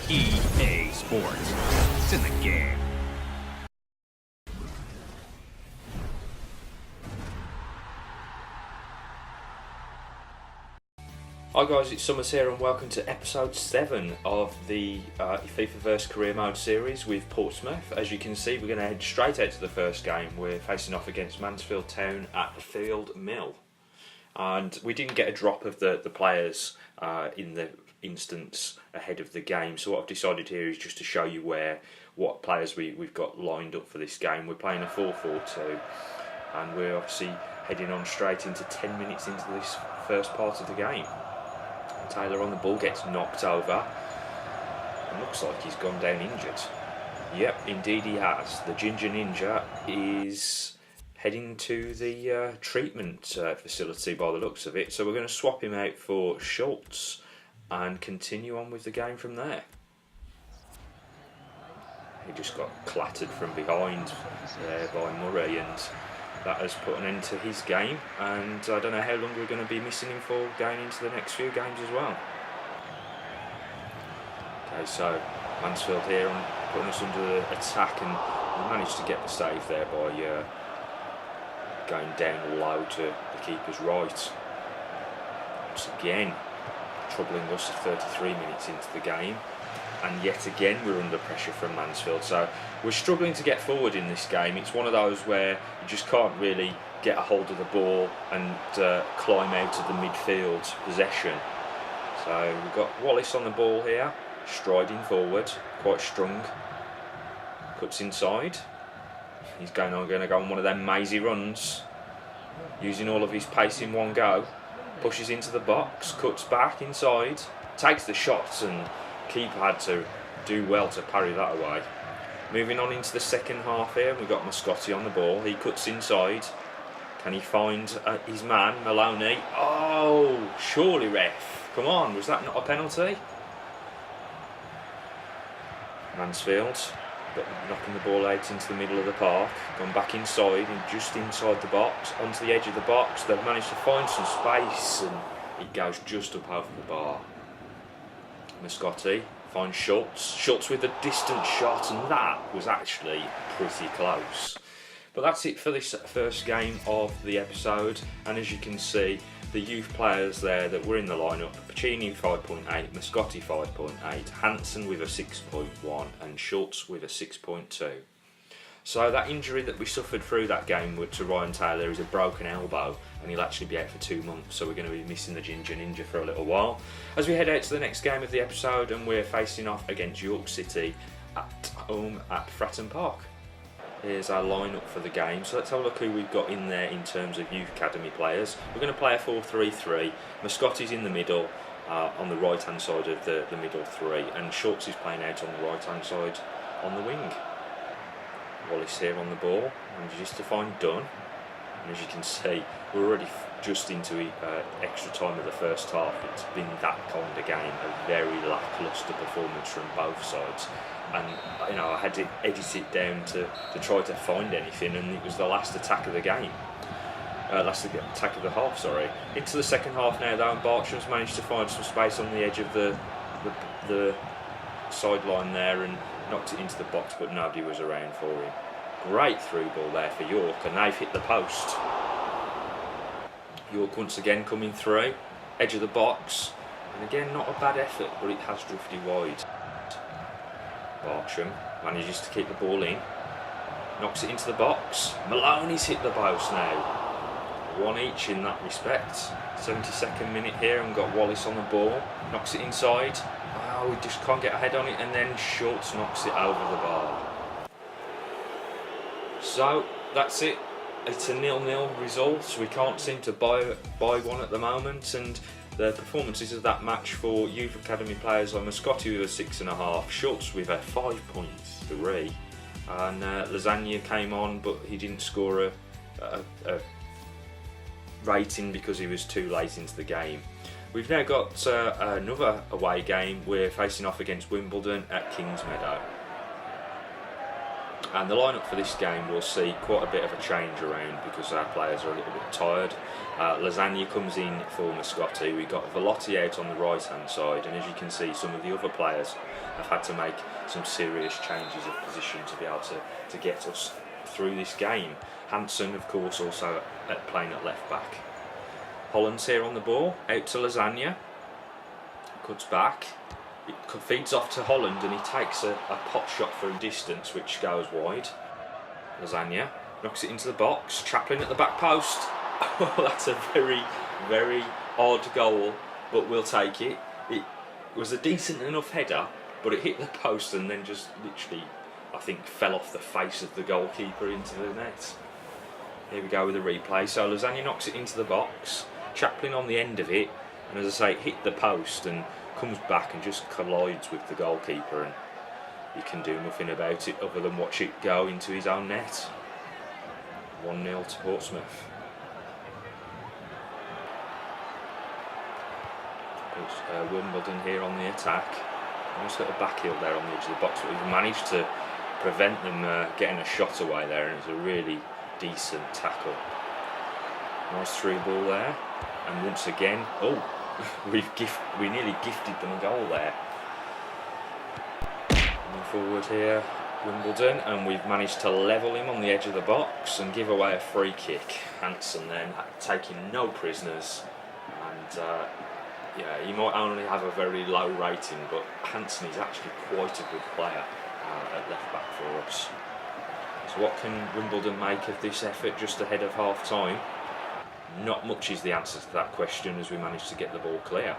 EA Sports. It's in the game. Hi guys, it's Summers here and welcome to episode 7 of the FIFAverse career mode series with Portsmouth. As you can see, we're going to head straight out to the first game. We're facing off against Mansfield Town at the Field Mill. And we didn't get a drop of the players in the instance ahead of the game, so what I've decided here is just to show you what players we've got lined up for this game. We're playing a 4-4-2 and we're obviously heading on straight into 10 minutes into this first part of the game. Taylor on the ball gets knocked over and looks like he's gone down injured. Yep, indeed he has. The Ginger Ninja is heading to the treatment facility by the looks of it, so we're going to swap him out for Schultz and continue on with the game from there. He just got clattered from behind there by Murray, and that has put an end to his game, and I don't know how long we're going to be missing him for going into the next few games as well. Okay, so Mansfield here and putting us under attack, and we managed to get the save there by going down low to the keeper's right. Once again, troubling us 33 minutes into the game, and yet again we're under pressure from Mansfield, so we're struggling to get forward in this game. It's one of those where you just can't really get a hold of the ball and climb out of the midfield possession. So we've got Wallace on the ball here, striding forward, quite strong, cuts inside. He's going to go on one of them mazy runs, using all of his pace in one go, pushes into the box, cuts back inside, takes the shots, and keeper had to do well to parry that away. Moving on into the second half here, we've got Mascotti on the ball. He cuts inside. Can he find his man, Maloney? Oh, surely ref. Come on, was that not a penalty? Mansfield, but knocking the ball out into the middle of the park. Gone back inside, and just inside the box, onto the edge of the box. They've managed to find some space, and it goes just up over the bar. Mascotti finds Schultz with a distant shot, and that was actually pretty close. But that's it for this first game of the episode, and as you can see, the youth players there that were in the lineup: Pacini 5.8, Mascotti 5.8, Hansen with a 6.1 and Schultz with a 6.2. So that injury that we suffered through that game to Ryan Taylor is a broken elbow, and he'll actually be out for 2 months, so we're going to be missing the Ginger Ninja for a little while. As we head out to the next game of the episode, and we're facing off against York City at home at Fratton Park. Here's our lineup for the game, so let's have a look who we've got in there in terms of youth academy players. We're going to play a 4-3-3. Mascotti's in the middle, on the right hand side of the middle three, and Schultz is playing out on the right hand side on the wing. Wallace here on the ball, and just to find Dunn, and as you can see, we're already just into extra time of the first half. It's been that kind of game, a very lacklustre performance from both sides, and I had to edit it down to try to find anything, and it was the last attack of the game. Last attack of the half, sorry. Into the second half now though, and Bartram's managed to find some space on the edge of the sideline there and knocked it into the box, but nobody was around for him. Great through ball there for York, and they've hit the post. York once again coming through, edge of the box, and again not a bad effort, but it has drifted wide. Bartram manages to keep the ball in, knocks it into the box. Maloney's hit the post now. One each in that respect. 72nd minute here, and we've got Wallace on the ball, knocks it inside. Oh, we just can't get a head on it, and then Schultz knocks it over the bar. So that's it. It's a 0-0 result. We can't seem to buy one at the moment, and the performances of that match for youth academy players are Mascotti with a 6.5, Schultz with a 5.3, and Lasagna came on, but he didn't score a rating because he was too late into the game. We've now got another away game. We're facing off against Wimbledon at Kingsmeadow. And the lineup for this game will see quite a bit of a change around because our players are a little bit tired. Lasagna comes in for Mascotti. We've got Velotti out on the right hand side, and as you can see, some of the other players have had to make some serious changes of position to be able to get us through this game. Hansen, of course, also playing at left back. Holland's here on the ball, out to Lasagna, cuts back, it feeds off to Holland, and he takes a pot shot from distance which goes wide. Lasagna knocks it into the box, Chaplin at the back post. Oh, that's a very, very odd goal, but we'll take it. It was a decent enough header, but it hit the post and then just literally, I think, fell off the face of the goalkeeper into the net. Here we go with the replay. So Lasagna knocks it into the box, Chaplin on the end of it, and as I say, it hit the post and comes back and just collides with the goalkeeper, and he can do nothing about it other than watch it go into his own net. 1-0 to Portsmouth. Wimbledon here on the attack. Almost got a back heel there on the edge of the box, but we've managed to prevent them getting a shot away there, and it's a really decent tackle. Nice through ball there, and once again, oh, we nearly gifted them a goal there. Coming forward here, Wimbledon, and we've managed to level him on the edge of the box and give away a free kick. Hansen then taking no prisoners, and yeah, he might only have a very low rating, but Hansen is actually quite a good player at left back for us. So what can Wimbledon make of this effort just ahead of half time? Not much is the answer to that question, as we managed to get the ball clear.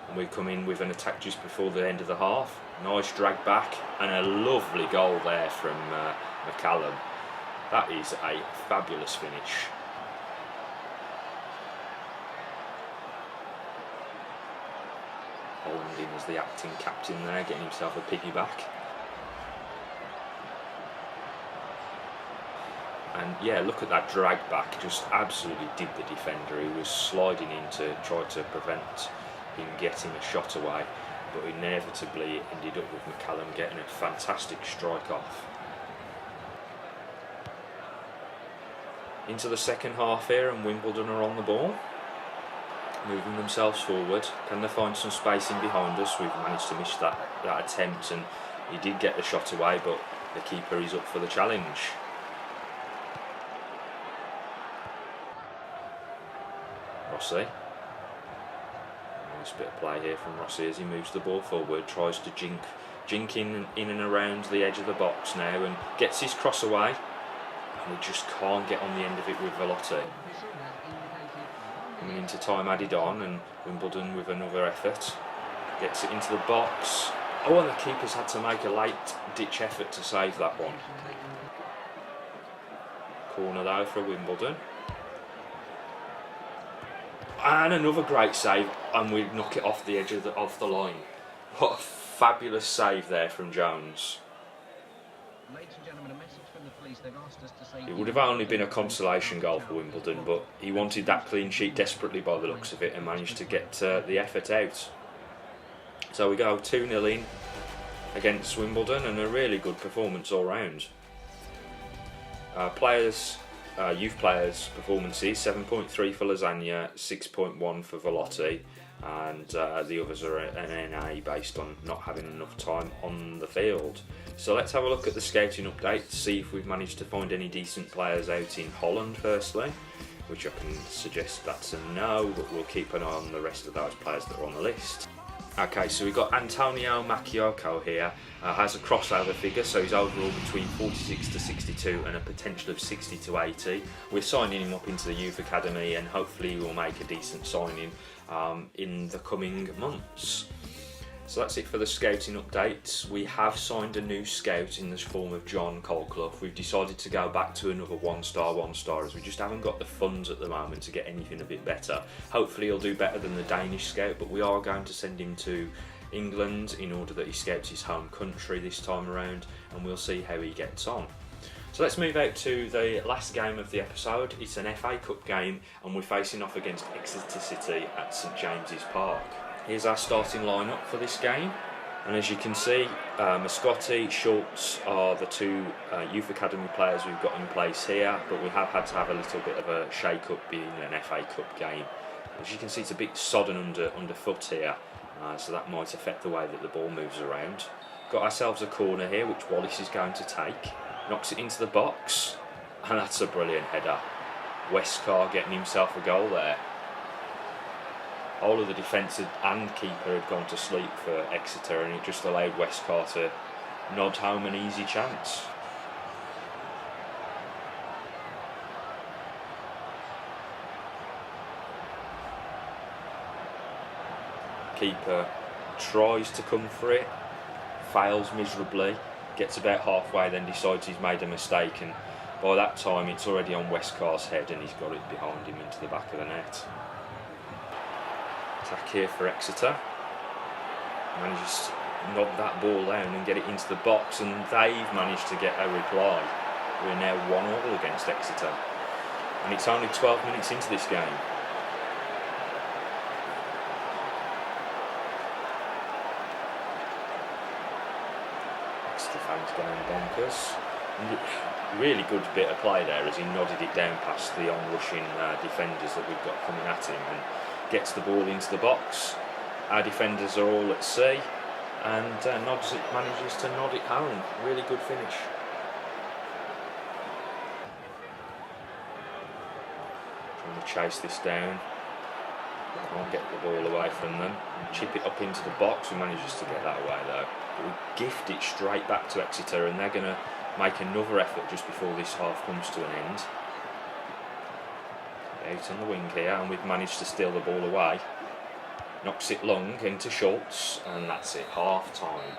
And we come in with an attack just before the end of the half. Nice drag back and a lovely goal there from McCallum. That is a fabulous finish. Holland in as the acting captain there, getting himself a piggyback. And yeah, look at that drag back, just absolutely did the defender. He was sliding in to try to prevent him getting a shot away, but inevitably ended up with McCallum getting a fantastic strike off. Into the second half here, and Wimbledon are on the ball, moving themselves forward. Can they find some space in behind us? We've managed to miss that attempt, and he did get the shot away, but the keeper is up for the challenge. Rossi. Nice bit of play here from Rossi as he moves the ball forward, tries to jink in and around the edge of the box now, and gets his cross away, and he just can't get on the end of it with Velotti. Coming into time added on, and Wimbledon with another effort, gets it into the box. Oh, and the keeper's had to make a late ditch effort to save that one. Corner though for Wimbledon. And another great save, and we knock it off the edge of the line. What a fabulous save there from Jones. It would have only been a consolation goal for Wimbledon, but he wanted that clean sheet desperately by the looks of it, and managed to get the effort out. So we go 2-0 in against Wimbledon, and a really good performance all round. Youth players' performances: 7.3 for Lasagna, 6.1 for Velotti, and the others are an NA based on not having enough time on the field. So let's have a look at the scouting update to see if we've managed to find any decent players out in Holland firstly, which I can suggest that's a no, but we'll keep an eye on the rest of those players that are on the list. Okay, so we've got Antonio Macchiocco here, has a crossover figure, so he's overall between 46 to 62 and a potential of 60 to 80. We're signing him up into the youth academy, and hopefully we'll make a decent signing in the coming months. So that's it for the scouting updates. We have signed a new scout in the form of John Colclough. We've decided to go back to another one star, as we just haven't got the funds at the moment to get anything a bit better. Hopefully he'll do better than the Danish scout, but we are going to send him to England in order that he scouts his home country this time around, and we'll see how he gets on. So let's move out to the last game of the episode. It's an FA Cup game, and we're facing off against Exeter City at St James's Park. Here's our starting lineup for this game. And as you can see, Mascotti, Schultz are the two youth academy players we've got in place here, but we have had to have a little bit of a shake-up being an FA Cup game. As you can see, it's a bit sodden underfoot here, so that might affect the way that the ball moves around. Got ourselves a corner here, which Wallace is going to take. Knocks it into the box, and that's a brilliant header. Westcar getting himself a goal there. All of the defence and keeper had gone to sleep for Exeter, and it just allowed Westcar to nod home an easy chance. Keeper tries to come for it, fails miserably, gets about halfway, then decides he's made a mistake, and by that time it's already on Westcar's head and he's got it behind him into the back of the net. Attack here for Exeter. Manages to knock that ball down and get it into the box, and they've managed to get a reply. We're now 1-1 against Exeter, and it's only 12 minutes into this game. Exeter fans going bonkers. And really good bit of play there as he nodded it down past the onrushing defenders that we've got coming at him, and gets the ball into the box. Our defenders are all at sea, and manages to nod it home. Really good finish. Trying to chase this down. Can't get the ball away from them. Chip it up into the box. We manages to get that away though. But we gift it straight back to Exeter, and they're going to make another effort just before this half comes to an end. Out on the wing here, and we've managed to steal the ball away. Knocks it long into Schultz, and that's it, half time.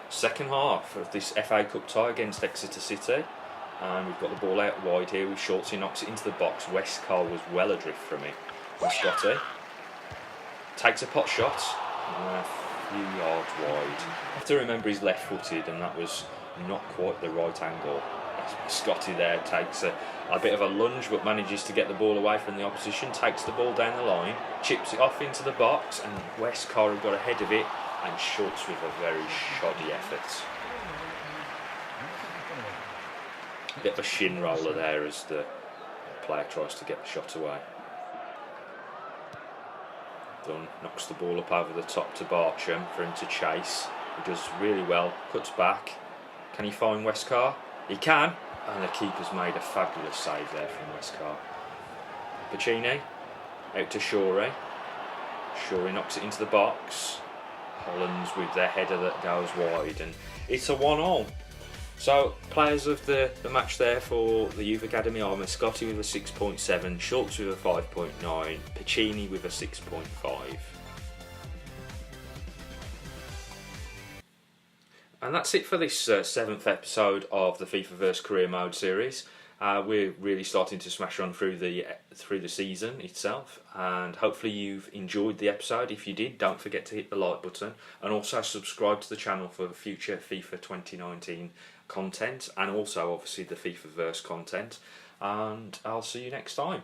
Second half of this FA Cup tie against Exeter City, and we've got the ball out wide here with Schultz. He knocks it into the box. Westcar was well adrift from it. Mascotti takes a pot shot, a few yards wide. I have to remember he's left-footed, and that was not quite the right angle. Scotty there takes a bit of a lunge, but manages to get the ball away from the opposition, takes the ball down the line, chips it off into the box, and Westcar have got ahead of it, and Schultz with a very shoddy effort. A bit of a shin roller there as the player tries to get the shot away. Dunn knocks the ball up over the top to Barcham for him to chase. He does really well, cuts back. Can he find Westcar? He can, and the keeper's made a fabulous save there from Westcar. Piccini, out to Shorey. Shorey knocks it into the box. Hollands with their header that goes wide, and it's a 1-1. So, players of the match there for the Youth Academy are Mascotti with a 6.7, Schultz with a 5.9, Piccini with a 6.5. And that's it for this 7th episode of the FIFAverse Career Mode series. We're really starting to smash on through the season itself, and hopefully you've enjoyed the episode. If you did, don't forget to hit the like button, and also subscribe to the channel for future FIFA 2019 content, and also obviously the FIFAverse content. And I'll see you next time.